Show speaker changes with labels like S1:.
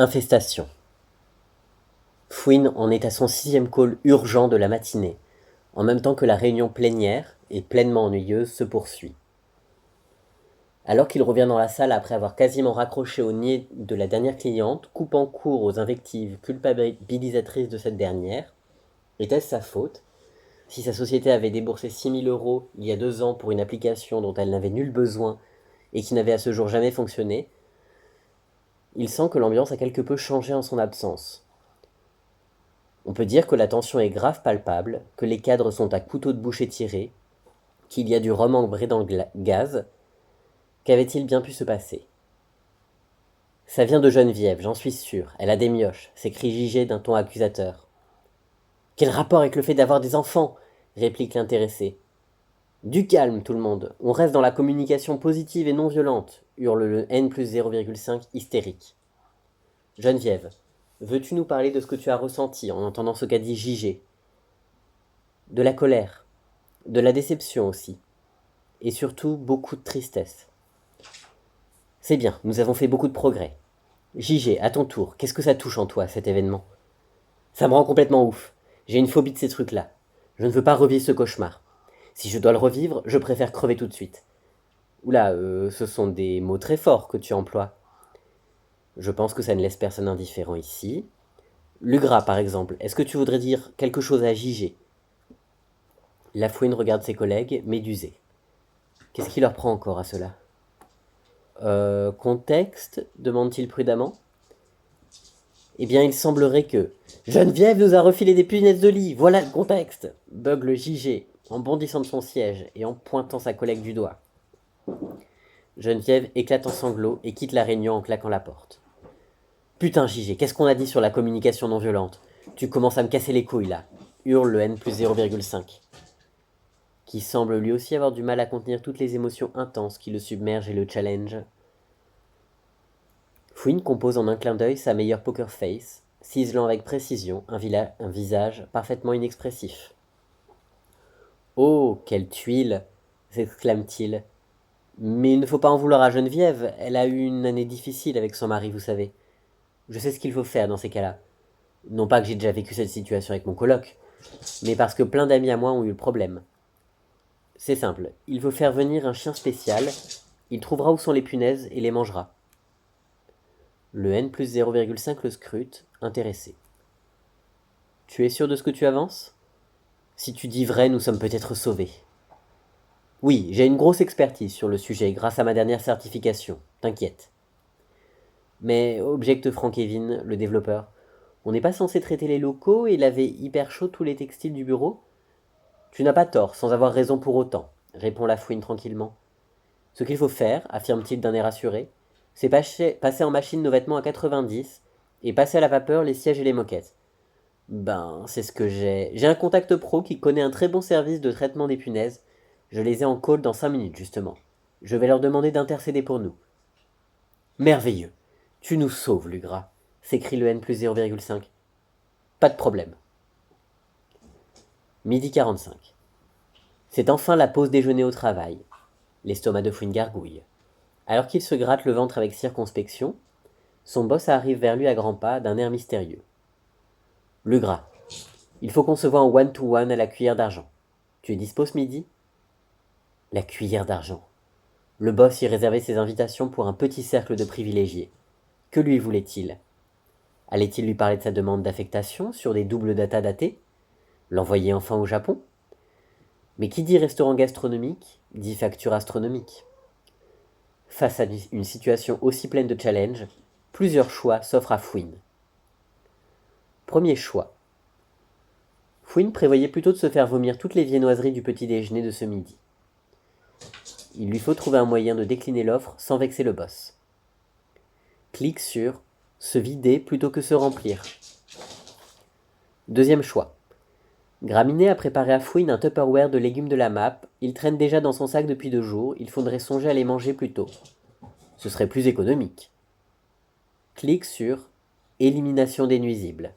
S1: Infestation. Fouine en est à son 6e call urgent de la matinée, en même temps que la réunion plénière, et pleinement ennuyeuse, se poursuit. Alors qu'il revient dans la salle après avoir quasiment raccroché au nez de la dernière cliente, coupant court aux invectives culpabilisatrices de cette dernière, était-ce sa faute? Si sa société avait déboursé 6 000 € il y a 2 ans pour une application dont elle n'avait nul besoin et qui n'avait à ce jour jamais fonctionné, il sent que l'ambiance a quelque peu changé en son absence. On peut dire que la tension est grave palpable, que les cadres sont à couteau de bouche étiré, qu'il y a du rhum embré dans le gaz. Qu'avait-il bien pu se passer? Ça vient de Geneviève, j'en suis sûr, elle a des mioches, s'écrie J.G. d'un ton accusateur. Quel rapport avec le fait d'avoir des enfants? Réplique l'intéressé. Du calme, tout le monde, on reste dans la communication positive et non violente, hurle le N+0,5 hystérique. Geneviève, veux-tu nous parler de ce que tu as ressenti en entendant ce qu'a dit J.G. De la colère, de la déception aussi, et surtout beaucoup de tristesse. C'est bien, nous avons fait beaucoup de progrès. J.G., à ton tour, qu'est-ce que ça touche en toi, cet événement? Ça me rend complètement ouf. J'ai une phobie de ces trucs-là. Je ne veux pas revivre ce cauchemar. Si je dois le revivre, je préfère crever tout de suite. Oula, ce sont des mots très forts que tu emploies. Je pense que ça ne laisse personne indifférent ici. Lugra, par exemple, est-ce que tu voudrais dire quelque chose à J.G.? Lafouine regarde ses collègues, médusés. Qu'est-ce qui leur prend encore à cela? Contexte demande-t-il prudemment. Eh bien, il semblerait que Geneviève nous a refilé des punaises de lit, voilà le contexte, bugle J.G. en bondissant de son siège et en pointant sa collègue du doigt. Geneviève éclate en sanglots et quitte la réunion en claquant la porte. Putain, J.G., qu'est-ce qu'on a dit sur la communication non violente? Tu commences à me casser les couilles là, hurle le N+0,5, qui semble lui aussi avoir du mal à contenir toutes les émotions intenses qui le submergent et le challenge. Fouine compose en un clin d'œil sa meilleure poker face, ciselant avec précision un visage parfaitement inexpressif. « Oh, quelle tuile !» s'exclame-t-il. « Mais il ne faut pas en vouloir à Geneviève, elle a eu une année difficile avec son mari, vous savez. Je sais ce qu'il faut faire dans ces cas-là. Non pas que j'ai déjà vécu cette situation avec mon coloc, mais parce que plein d'amis à moi ont eu le problème. C'est simple, il faut faire venir un chien spécial, il trouvera où sont les punaises et les mangera. » Le N+0,5 le scrute, intéressé. « Tu es sûr de ce que tu avances? Si tu dis vrai, nous sommes peut-être sauvés. » « Oui, j'ai une grosse expertise sur le sujet grâce à ma dernière certification, t'inquiète. » « Mais, objecte Frank Kevin, le développeur, on n'est pas censé traiter les locaux et laver hyper chaud tous les textiles du bureau? Tu n'as pas tort, sans avoir raison pour autant, répond Lafouine tranquillement. Ce qu'il faut faire, affirme-t-il d'un air assuré, c'est passer en machine nos vêtements à 90 et passer à la vapeur les sièges et les moquettes. Ben, c'est ce que j'ai. J'ai un contact pro qui connaît un très bon service de traitement des punaises. Je les ai en call dans 5 minutes, justement. Je vais leur demander d'intercéder pour nous. Merveilleux. Tu nous sauves, Lugra, s'écrie le N+0,5. Pas de problème. 12h45. C'est enfin la pause déjeuner au travail. L'estomac de Fouine gargouille. Alors qu'il se gratte le ventre avec circonspection, son boss arrive vers lui à grands pas d'un air mystérieux. Lugra, il faut qu'on se voit en one-to-one à la cuillère d'argent. Tu es dispo ce midi? La cuillère d'argent. Le boss y réservait ses invitations pour un petit cercle de privilégiés. Que lui voulait-il? Allait-il lui parler de sa demande d'affectation sur des doubles data datés? L'envoyer enfin au Japon? Mais qui dit restaurant gastronomique, dit facture astronomique. Face à une situation aussi pleine de challenges, plusieurs choix s'offrent à Fouine. Premier choix. Fouine prévoyait plutôt de se faire vomir toutes les viennoiseries du petit déjeuner de ce midi. Il lui faut trouver un moyen de décliner l'offre sans vexer le boss. Clique sur « Se vider plutôt que se remplir ». Deuxième choix. Graminet a préparé à Fouine un Tupperware de légumes de la map, il traîne déjà dans son sac depuis 2 jours, il faudrait songer à les manger plus tôt. Ce serait plus économique. Clique sur « Élimination des nuisibles ».